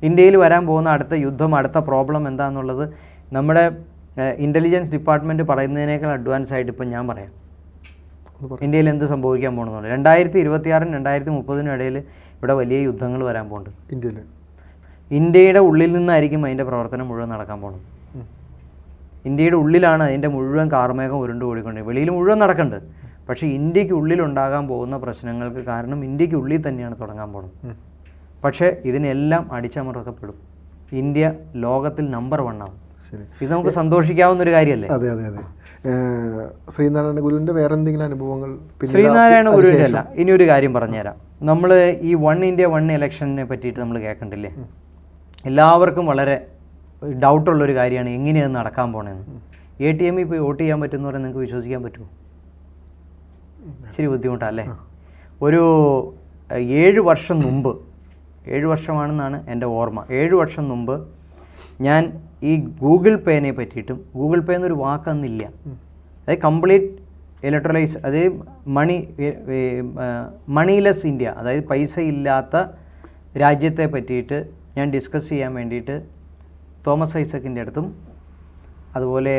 ഇന്ത്യയിൽ വരാൻ പോകുന്ന അടുത്ത യുദ്ധം, അടുത്ത പ്രോബ്ലം എന്താണെന്നുള്ളത് നമ്മുടെ ഇൻ്റലിജൻസ് ഡിപ്പാർട്ട്മെൻറ്റ് പറയുന്നതിനേക്കാൾ അഡ്വാൻസ് ആയിട്ട് ഇപ്പം ഞാൻ പറയാം ഇന്ത്യയിൽ എന്ത് സംഭവിക്കാൻ പോകണമെന്നുള്ളത്. 2026-നും 2030-നും ഇടയിൽ ഇവിടെ വലിയ യുദ്ധങ്ങൾ വരാൻ പോകുന്നുണ്ട്. ഇന്ത്യയുടെ ഉള്ളിൽ നിന്നായിരിക്കും അതിൻ്റെ പ്രവർത്തനം മുഴുവൻ നടക്കാൻ പോകുന്നത്. ഇന്ത്യയുടെ ഉള്ളിലാണ് അതിൻ്റെ മുഴുവൻ കാർമേഘം ഉരുണ്ട് ഓടിക്കൊണ്ടിരിക്കുന്നത്. വെളിയിൽ മുഴുവൻ നടക്കുന്നുണ്ട്. പക്ഷേ ഇന്ത്യക്ക് ഉള്ളിലുണ്ടാകാൻ പോകുന്ന പ്രശ്നങ്ങൾക്ക് കാരണം ഇന്ത്യക്ക് ഉള്ളിൽ തന്നെയാണ് തുടങ്ങാൻ പോകുന്നത്. പക്ഷേ ഇതിനെല്ലാം അടിച്ചമർത്തപ്പെടും. ഇന്ത്യ ലോകത്തിൽ നമ്പർ 1 ആവും. ഇത് നമുക്ക് സന്തോഷിക്കാവുന്ന ഒരു കാര്യമല്ലേ? അതെ അതെ അതെ. ശ്രീനാരായണ ഗുരുവിൻ്റെ വേറെ എന്തെങ്കിലും അനുഭവങ്ങൾ? ശ്രീനാരായണ ഗുരുവിൻ്റെ അല്ല, ഇനിയൊരു കാര്യം പറഞ്ഞുതരാം. നമ്മൾ ഈ 1 India 1 ഇലക്ഷനെ പറ്റിയിട്ട് നമ്മൾ കേൾക്കണ്ടില്ലേ? എല്ലാവർക്കും വളരെ ഡൗട്ടുള്ളൊരു കാര്യമാണ് എങ്ങനെയാണ് നടക്കാൻ പോണതെന്ന്. ATM പോയി വോട്ട് ചെയ്യാൻ പറ്റുമെന്ന് പറഞ്ഞാൽ നിങ്ങൾക്ക് വിശ്വസിക്കാൻ പറ്റുമോ? ശരി ബുദ്ധിമുട്ടല്ലേ? ഒരു 7 വർഷം മുമ്പ്, 7 വർഷമാണെന്നാണ് എൻ്റെ ഓർമ്മ, 7 വർഷം മുമ്പ് ഞാൻ ഈ ഗൂഗിൾ പേനെ പറ്റിയിട്ടും, ഗൂഗിൾ പേ എന്നൊരു വാക്കന്നില്ല, അതായത് കംപ്ലീറ്റ് ഇലക്ട്രലൈസ്, അതായത് മണിലെസ് ഇന്ത്യ, അതായത് പൈസ ഇല്ലാത്ത രാജ്യത്തെ പറ്റിയിട്ട് ഞാൻ ഡിസ്കസ് ചെയ്യാൻ വേണ്ടിയിട്ട് തോമസ് ഐസക്കിൻ്റെ അടുത്തും അതുപോലെ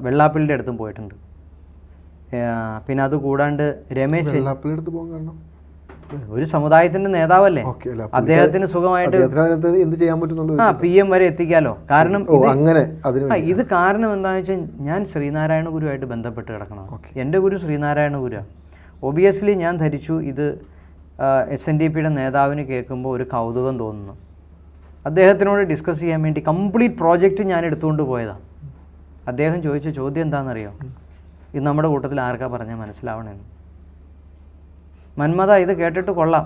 വെള്ളാപ്പള്ളിയുടെ അടുത്തും പോയിട്ടുണ്ട്. പിന്നെ അത് കൂടാണ്ട് രമേശ്, ഒരു സമുദായത്തിൻ്റെ നേതാവല്ലേ, അദ്ദേഹത്തിന് സുഖമായിട്ട് PM വരെ എത്തിക്കാമല്ലോ. കാരണം ഇത് കാരണം എന്താണെന്ന് വെച്ചാൽ ഞാൻ ശ്രീനാരായണ ഗുരുവായിട്ട് ബന്ധപ്പെട്ട് കിടക്കണം. എൻ്റെ ഗുരു ശ്രീനാരായണ ഗുരുവാണ്. ഒബിയസ്ലി ഞാൻ ധരിച്ചു ഇത് SNDPയുടെ നേതാവിന് കേൾക്കുമ്പോൾ ഒരു കൗതുകം തോന്നുന്നു. അദ്ദേഹത്തിനോട് ഡിസ്കസ് ചെയ്യാൻ വേണ്ടി കംപ്ലീറ്റ് പ്രോജക്റ്റ് ഞാൻ എടുത്തുകൊണ്ട് പോയതാണ്. അദ്ദേഹം ചോദിച്ച ചോദ്യം എന്താണെന്നറിയോ? ഇത് നമ്മുടെ കൂട്ടത്തിൽ ആർക്കാ പറഞ്ഞാൽ മനസ്സിലാവണമെന്ന്. മന്മത ഇത് കേട്ടിട്ട് കൊള്ളാം,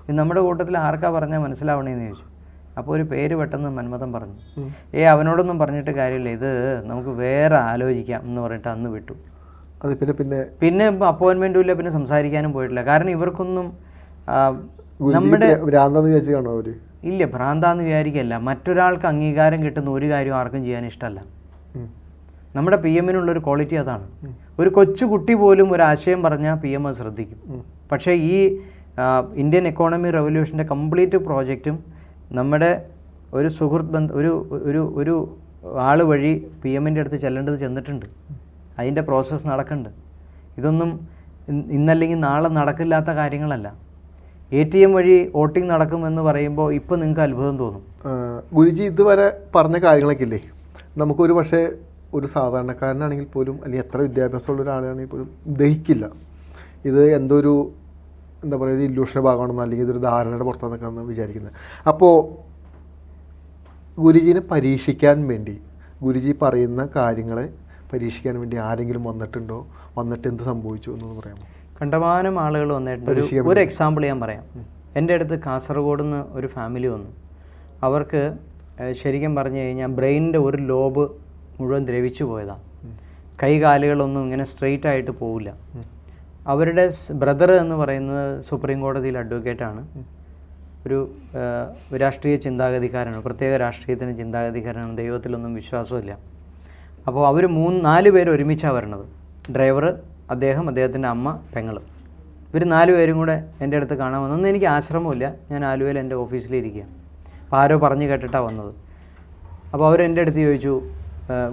ഇത് നമ്മുടെ കൂട്ടത്തിൽ ആർക്കാ പറഞ്ഞാൽ മനസ്സിലാവണേന്ന് ചോദിച്ചു. അപ്പോൾ ഒരു പേര് പെട്ടെന്ന് മന്മഥൻ പറഞ്ഞു. അവനോടൊന്നും പറഞ്ഞിട്ട് കാര്യമില്ല, ഇത് നമുക്ക് വേറെ ആലോചിക്കാം എന്ന് പറഞ്ഞിട്ട് അന്ന് വിട്ടു. പിന്നെ അപ്പോയിൻമെൻറ്റും ഇല്ല, പിന്നെ സംസാരിക്കാനും പോയിട്ടില്ല. കാരണം ഇവർക്കൊന്നും നമ്മുടെ ഇല്ല, ഭ്രാന്താന്ന് വിചാരിക്കല്ല, മറ്റൊരാൾക്ക് അംഗീകാരം കിട്ടുന്ന ഒരു കാര്യം ആർക്കും ചെയ്യാൻ ഇഷ്ടമല്ല. നമ്മുടെ PM-നുള്ളൊരു ക്വാളിറ്റി അതാണ്. ഒരു കൊച്ചു കുട്ടി പോലും ഒരു ആശയം പറഞ്ഞാൽ PM അത് ശ്രദ്ധിക്കും. പക്ഷേ ഈ ഇന്ത്യൻ എക്കോണമി റെവല്യൂഷൻ്റെ കംപ്ലീറ്റ് പ്രോജക്റ്റും നമ്മുടെ ഒരു സുഹൃത്ത് ഒരു ആൾ വഴി PM-ൻ്റെ അടുത്ത് ചെല്ലേണ്ടത് ചെന്നിട്ടുണ്ട്. അതിൻ്റെ പ്രോസസ്സ് നടക്കുന്നുണ്ട്. ഇതൊന്നും ഇന്നല്ലെങ്കിൽ നാളെ നടക്കില്ലാത്ത കാര്യങ്ങളല്ല. ATM വഴി വോട്ടിംഗ് നടക്കുമെന്ന് പറയുമ്പോൾ ഇപ്പോൾ നിങ്ങൾക്ക് അത്ഭുതം തോന്നും. ഗുരുജി ഇതുവരെ പറഞ്ഞ കാര്യങ്ങളൊക്കെ ഇല്ലേ, നമുക്കൊരു പക്ഷേ ഒരു സാധാരണക്കാരനാണെങ്കിൽ പോലും, അല്ലെങ്കിൽ എത്ര വിദ്യാഭ്യാസമുള്ള ഒരാളാണെങ്കിൽ പോലും ദഹിക്കില്ല. ഇത് എന്തൊരു എന്താ പറയുക, ഒരു ഇല്യൂഷൻ്റെ ഭാഗമാണെന്നോ അല്ലെങ്കിൽ ഇതൊരു ധാരണയുടെ പുറത്താണെന്നൊക്കെയാണ് വിചാരിക്കുന്നത്. അപ്പോൾ ഗുരുജീനെ പരീക്ഷിക്കാൻ വേണ്ടി, ഗുരുജി പറയുന്ന കാര്യങ്ങളെ പരീക്ഷിക്കാൻ വേണ്ടി ആരെങ്കിലും വന്നിട്ടുണ്ടോ? വന്നിട്ട് എന്ത് സംഭവിച്ചു എന്നൊന്ന് പറയാമോ? കണ്ടമാനം ആളുകൾ വന്നിട്ടുണ്ട്. ഒരു എക്സാമ്പിൾ ഞാൻ പറയാം. എൻ്റെ അടുത്ത് കാസർഗോഡ് നിന്ന് ഒരു ഫാമിലി വന്നു. അവർക്ക് ശരിക്കും പറഞ്ഞു കഴിഞ്ഞാൽ ബ്രെയിനിൻ്റെ ഒരു ലോബ് മുഴുവൻ ദ്രവിച്ചു പോയതാണ്. കൈകാലുകളൊന്നും ഇങ്ങനെ സ്ട്രെയിറ്റ് ആയിട്ട് പോവില്ല. അവരുടെ ബ്രദർ എന്ന് പറയുന്നത് സുപ്രീം കോടതിയിൽ അഡ്വക്കേറ്റാണ്. ഒരു രാഷ്ട്രീയ ചിന്താഗതിക്കാരനാണ്, പ്രത്യേക രാഷ്ട്രീയത്തിന് ചിന്താഗതിക്കാരനാണ്. ദൈവത്തിലൊന്നും വിശ്വാസമില്ല. അപ്പോൾ അവർ 3-4 പേര് ഒരുമിച്ചാണ് വരണത്. ഡ്രൈവർ, അദ്ദേഹം, അദ്ദേഹത്തിൻ്റെ അമ്മ, പെങ്ങൾ. ഇവർ 4 പേരും കൂടെ എൻ്റെ അടുത്ത് കാണാൻ വന്നൊന്നും എനിക്ക് ആശ്രമമില്ല. ഞാൻ ആലുവയിൽ എൻ്റെ ഓഫീസിലിരിക്കുക. അപ്പോൾ ആരോ പറഞ്ഞു കേട്ടിട്ടാണ് വന്നത്. അപ്പോൾ അവരെൻ്റെ അടുത്ത് ചോദിച്ചു,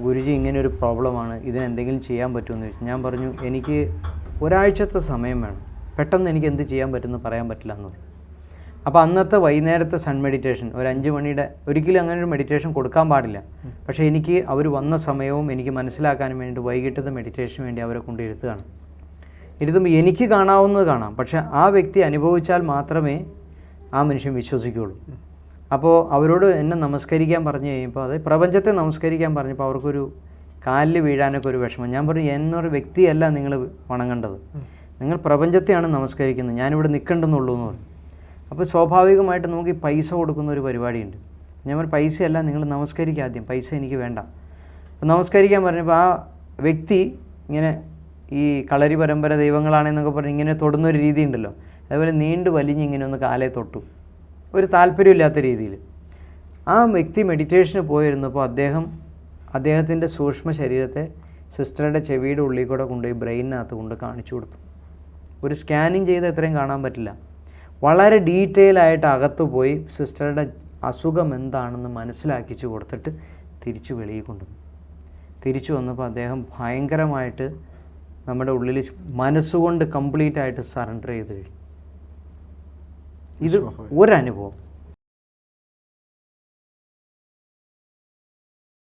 ഗുരുജി ഇങ്ങനെ ഒരു പ്രോബ്ലമാണ്, ഇതിനെന്തെങ്കിലും ചെയ്യാൻ പറ്റുമെന്ന് ചോദിച്ചു. ഞാൻ പറഞ്ഞു, എനിക്ക് ഒരാഴ്ചത്തെ സമയം വേണം, പെട്ടെന്ന് എനിക്ക് എന്ത് ചെയ്യാൻ പറ്റുമെന്ന് പറയാൻ പറ്റില്ല എന്ന് പറഞ്ഞു. അപ്പോൾ അന്നത്തെ വൈകുന്നേരത്തെ സൺ മെഡിറ്റേഷൻ ഒരു 5 മണിയുടെ, ഒരിക്കലും അങ്ങനെ ഒരു മെഡിറ്റേഷൻ കൊടുക്കാൻ പാടില്ല. പക്ഷേ എനിക്ക് അവർ വന്ന സമയവും എനിക്ക് മനസ്സിലാക്കാനും വേണ്ടി വൈകിട്ടത്തെ മെഡിറ്റേഷന് വേണ്ടി അവരെ കൊണ്ടിരുത്തുകയാണ്. ഇരുത്തുമ്പോൾ എനിക്ക് കാണാവുന്നത് കാണാം, പക്ഷേ ആ വ്യക്തി അനുഭവിച്ചാൽ മാത്രമേ ആ മനുഷ്യൻ വിശ്വസിക്കുകയുള്ളൂ. അപ്പോൾ അവരോട് എന്നെ നമസ്കരിക്കാൻ പറഞ്ഞു കഴിയുമ്പോൾ, അത് പ്രപഞ്ചത്തെ നമസ്കരിക്കാൻ പറഞ്ഞപ്പോൾ അവർക്കൊരു കാലിൽ വീഴാനൊക്കെ ഒരു വിഷമം. ഞാൻ പറഞ്ഞു, എന്നൊരു വ്യക്തിയല്ല നിങ്ങൾ വണങ്ങേണ്ടത്, നിങ്ങൾ പ്രപഞ്ചത്തെയാണ് നമസ്കരിക്കുന്നത്, ഞാനിവിടെ നിൽക്കേണ്ടെന്നുള്ളൂ എന്ന് പറഞ്ഞു. അപ്പോൾ സ്വാഭാവികമായിട്ട് നമുക്ക് ഈ പൈസ കൊടുക്കുന്ന ഒരു പരിപാടിയുണ്ട്. ഞാൻ പറഞ്ഞു, പൈസയല്ല, നിങ്ങൾ നമസ്കരിക്കുക ആദ്യം, പൈസ എനിക്ക് വേണ്ട. അപ്പോൾ നമസ്കരിക്കാൻ പറഞ്ഞപ്പോൾ ആ വ്യക്തി ഇങ്ങനെ ഈ കളരി പരമ്പര ദൈവങ്ങളാണെന്നൊക്കെ പറഞ്ഞ് ഇങ്ങനെ തൊടുന്നൊരു രീതി ഉണ്ടല്ലോ, അതുപോലെ നീണ്ടു വലിഞ്ഞ് ഇങ്ങനെ ഒന്ന് കാലേ തൊട്ടു, ഒരു താല്പര്യമില്ലാത്ത രീതിയിൽ. ആ വ്യക്തി മെഡിറ്റേഷന് പോയിരുന്നപ്പോൾ അദ്ദേഹത്തിൻ്റെ സൂക്ഷ്മ ശരീരത്തെ സിസ്റ്ററുടെ ചെവിയുടെ ഉള്ളിൽ കൂടെ കൊണ്ടുപോയി ബ്രെയിനകത്ത് കൊണ്ട് കാണിച്ചു കൊടുത്തു. ഒരു സ്കാനിങ് ചെയ്ത് എത്രയും കാണാൻ പറ്റില്ല. വളരെ ഡീറ്റെയിൽ ആയിട്ട് അകത്ത് പോയി സിസ്റ്ററുടെ അസുഖം എന്താണെന്ന് മനസ്സിലാക്കിച്ചു കൊടുത്തിട്ട് തിരിച്ചു വെളിയിൽ കൊണ്ടുവന്നു. തിരിച്ചു വന്നപ്പോൾ അദ്ദേഹം ഭയങ്കരമായിട്ട് നമ്മുടെ ഉള്ളിൽ മനസ്സുകൊണ്ട് കംപ്ലീറ്റ് ആയിട്ട് സറണ്ടർ ചെയ്ത് കഴിഞ്ഞു. ഇത് ഒരനുഭവം.